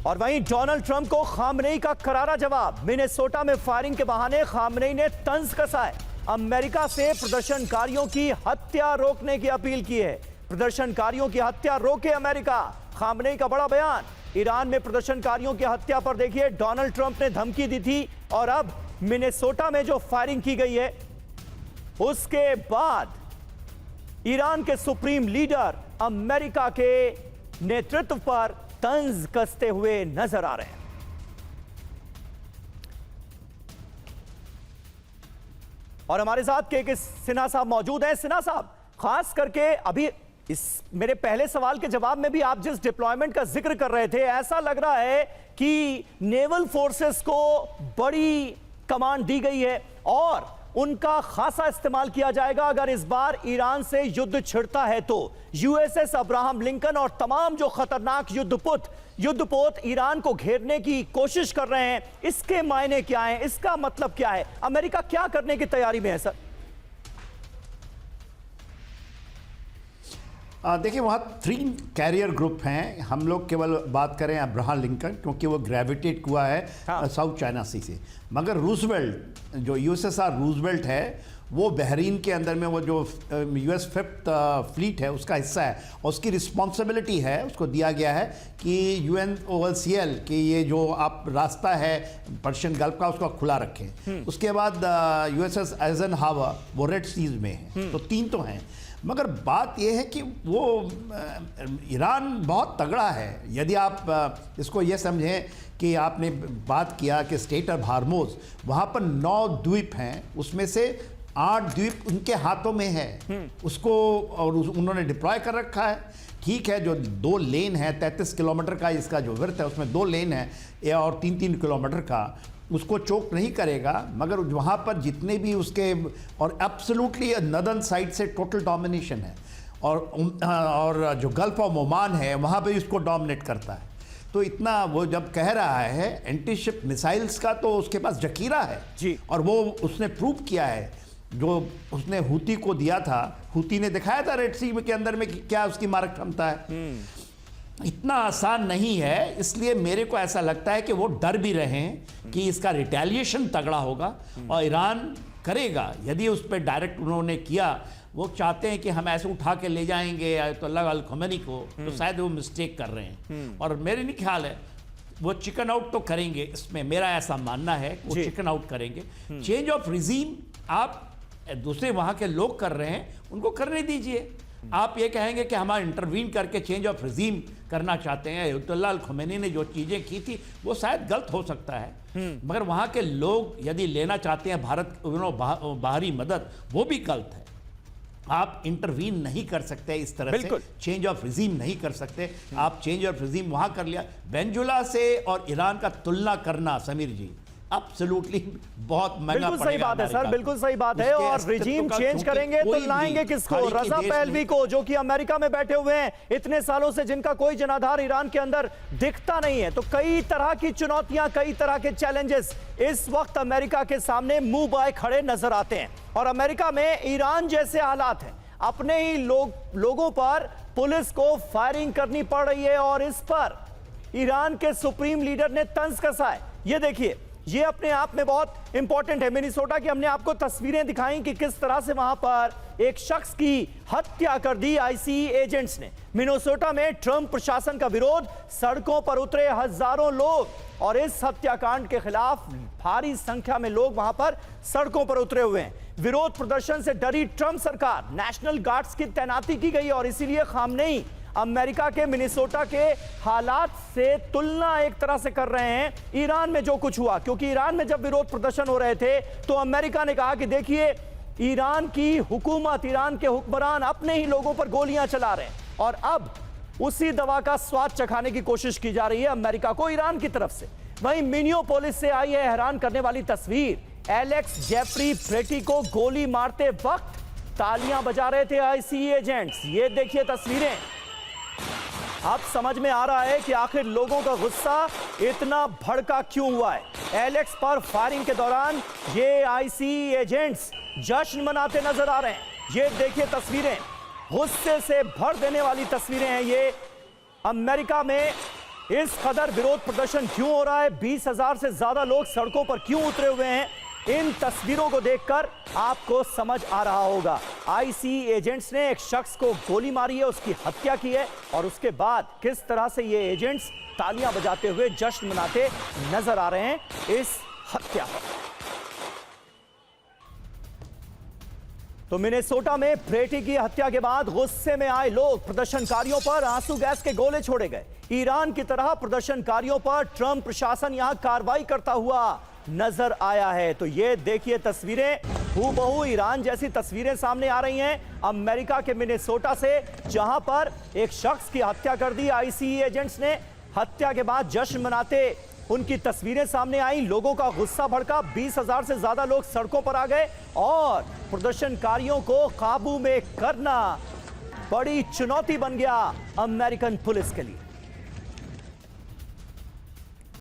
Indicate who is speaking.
Speaker 1: और वहीं Donald Trump को खामनेई का करारा जवाब। मिनेसोटा में फायरिंग के बहाने खामनेई ने तंज कसा है। अमेरिका से प्रदर्शनकारियों की हत्या रोकने की अपील की है। प्रदर्शनकारियों की हत्या रोके अमेरिका, खामनेई का बड़ा बयान। ईरान में प्रदर्शनकारियों की हत्या पर देखिए डोनाल्ड ट्रंप ने धमकी दी थी और अब मिनेसोटा में जो फायरिंग की गई है उसके बाद ईरान के सुप्रीम लीडर अमेरिका के नेतृत्व पर तंज कसते हुए नजर आ रहे हैं। और हमारे साथ के सिन्हा साहब मौजूद हैं। सिन्हा साहब, खास करके अभी इस मेरे पहले सवाल के जवाब में भी आप जिस डिप्लॉयमेंट का जिक्र कर रहे थे, ऐसा लग रहा है कि नेवल फोर्सेस को बड़ी कमांड दी गई है और उनका खासा इस्तेमाल किया जाएगा अगर इस बार ईरान से युद्ध छिड़ता है तो। यूएसएस अब्राहम लिंकन और तमाम जो खतरनाक युद्धपोत ईरान को घेरने की कोशिश कर रहे हैं, इसके मायने क्या हैं, इसका मतलब क्या है, अमेरिका क्या करने की तैयारी में है सर?
Speaker 2: देखिए, वहाँ 3 कैरियर ग्रुप हैं। हम लोग केवल बात करें अब्राहम लिंकन क्योंकि वो ग्रेविटेट हुआ है साउथ चाइना सी से, मगर रूजवेल्ट जो यूएसएसआर रूजवेल्ट है वो बहरीन के अंदर में वो जो यूएस 5th फ्लीट है उसका हिस्सा है और उसकी रिस्पॉन्सिबिलिटी है, उसको दिया गया है कि UNOLCL कि ये जो आप रास्ता है पर्शियन गल्फ का उसको खुला रखें। उसके बाद USS आइजनहावर वो रेड सीज में है। तो 3 तो हैं, मगर बात यह है कि वो ईरान बहुत तगड़ा है। यदि आप इसको ये समझें कि आपने बात किया कि स्टेट ऑफ हार्मोज, वहाँ पर 9 द्वीप हैं, उसमें से 8 द्वीप उनके हाथों में है। उसको और उन्होंने डिप्लॉय कर रखा है। ठीक है, जो 2 लेन है 33 किलोमीटर का इसका जो विड्थ है उसमें 2 लेन है और 3-3 किलोमीटर का, उसको चोक नहीं करेगा, मगर वहाँ पर जितने भी उसके और एब्सोल्युटली नदर्न साइड से टोटल डोमिनेशन है और जो गल्फ ऑफ ओमान है वहाँ पे उसको डोमिनेट करता है। तो इतना वो जब कह रहा है एंटी शिप मिसाइल्स का, तो उसके पास जखीरा है
Speaker 1: जी। और
Speaker 2: वो उसने प्रूव किया है, जो उसने हूती को दिया था, हूती ने दिखाया था रेड सी के अंदर में कि क्या उसकी मारक क्षमता है। इतना आसान नहीं है, इसलिए मेरे को ऐसा लगता है कि वो डर भी रहे हैं कि इसका रिटेलिएशन तगड़ा होगा और ईरान करेगा। यदि उस पर डायरेक्ट उन्होंने किया, वो चाहते हैं कि हम ऐसे उठा के ले जाएंगे अयतुल्लाह अल खमेनी को, तो शायद वो मिस्टेक कर रहे हैं और मेरे नहीं ख्याल है वो चिकन आउट तो करेंगे। इसमें मेरा ऐसा मानना है वो चिकन आउट करेंगे। चेंज ऑफ रिजीम आप दूसरे वहाँ के लोग कर रहे हैं, उनको करने दीजिए। आप ये कहेंगे कि हम इंटरवीन करके चेंज ऑफ रिजीम करना चाहते हैं। अयतुल्लाह अल खमेनी ने जो चीज़ें की थी वो शायद गलत हो सकता है, मगर वहाँ के लोग यदि लेना चाहते हैं भारत बाहरी मदद, वो भी गलत है। आप इंटरवीन नहीं कर सकते इस तरह से, चेंज ऑफ रिजीम नहीं कर सकते। आप चेंज ऑफ रिजीम वहाँ कर लिया। वेनेजुएला से और ईरान का तुलना करना समीर जी एब्सोल्युटली बहुत महंगा
Speaker 1: बिल्कुल सही बात है सर, बिल्कुल सही बात है। और रिजीम चेंज करेंगे तो लाएंगे किसको? रजा पहलवी को, जो कि अमेरिका में बैठे हुए हैं इतने सालों से, जिनका कोई जनाधार ईरान के अंदर दिखता नहीं है। तो कई तरह की चुनौतियां, कई तरह के चैलेंजेस इस वक्त अमेरिका के सामने मुंह बाए खड़े नजर आते हैं। और अमेरिका में ईरान जैसे हालात हैं, अपने ही लोगों पर पुलिस को फायरिंग करनी पड़ रही है और इस पर ईरान के सुप्रीम लीडर ने तंज कसा है। ये देखिए, ये अपने आप में बहुत इंपॉर्टेंट है। मिनेसोटा की हमने आपको तस्वीरें दिखाई कि किस तरह से वहां पर एक शख्स की हत्या कर दी आईसीई एजेंट्स ने। मिनेसोटा में ट्रंप प्रशासन का विरोध, सड़कों पर उतरे हजारों लोग और इस हत्याकांड के खिलाफ भारी संख्या में लोग वहां पर सड़कों पर उतरे हुए हैं। विरोध प्रदर्शन से डरी ट्रंप सरकार, नेशनल गार्ड्स की तैनाती की गई और इसीलिए खामनेई अमेरिका के मिनेसोटा के हालात से तुलना एक तरह से कर रहे हैं ईरान में जो कुछ हुआ। क्योंकि ईरान में जब विरोध प्रदर्शन हो रहे थे तो अमेरिका ने कहा कि देखिए, ईरान की हुकूमत, ईरान के हुक्मरान अपने ही लोगों पर गोलियां चला रहे हैं और अब उसी दवा का स्वाद चखाने की कोशिश की जा रही है अमेरिका को ईरान की तरफ से। वहीं मिनियोपोलिस से आई है हैरान करने वाली तस्वीर। एलेक्स जेफरी ब्रेटी को गोली मारते वक्त तालियां बजा रहे थे आईसीई एजेंट्स। ये देखिए तस्वीरें। अब समझ में आ रहा है कि आखिर लोगों का गुस्सा इतना भड़का क्यों हुआ है। एलेक्स पर फायरिंग के दौरान ये आईसीई एजेंट्स जश्न मनाते नजर आ रहे हैं। ये देखिए तस्वीरें, गुस्से से भर देने वाली तस्वीरें हैं ये। अमेरिका में इस कदर विरोध प्रदर्शन क्यों हो रहा है, 20,000 से ज्यादा लोग सड़कों पर क्यों उतरे हुए हैं, इन तस्वीरों को देखकर आपको समझ आ रहा होगा। आईसीई एजेंट्स ने एक शख्स को गोली मारी है, उसकी हत्या की है, और उसके बाद किस तरह से ये एजेंट्स तालियां बजाते हुए जश्न मनाते नजर आ रहे हैं इस हत्या पर। तो मिनेसोटा में ब्रेटी की हत्या के बाद गुस्से में आए लोग, प्रदर्शनकारियों पर आंसू गैस के गोले छोड़े गए। ईरान की तरह प्रदर्शनकारियों पर ट्रंप प्रशासन यहां कार्रवाई करता हुआ नजर आया है। तो ये देखिए तस्वीरें, हूबहू ईरान जैसी तस्वीरें सामने आ रही हैं अमेरिका के मिनेसोटा से, जहां पर एक शख्स की हत्या कर दी आईसीई एजेंट्स ने। हत्या के बाद जश्न मनाते उनकी तस्वीरें सामने आई, लोगों का गुस्सा भड़का, 20,000 से ज्यादा लोग सड़कों पर आ गए और प्रदर्शनकारियों को काबू में करना बड़ी चुनौती बन गया अमेरिकन पुलिस के लिए।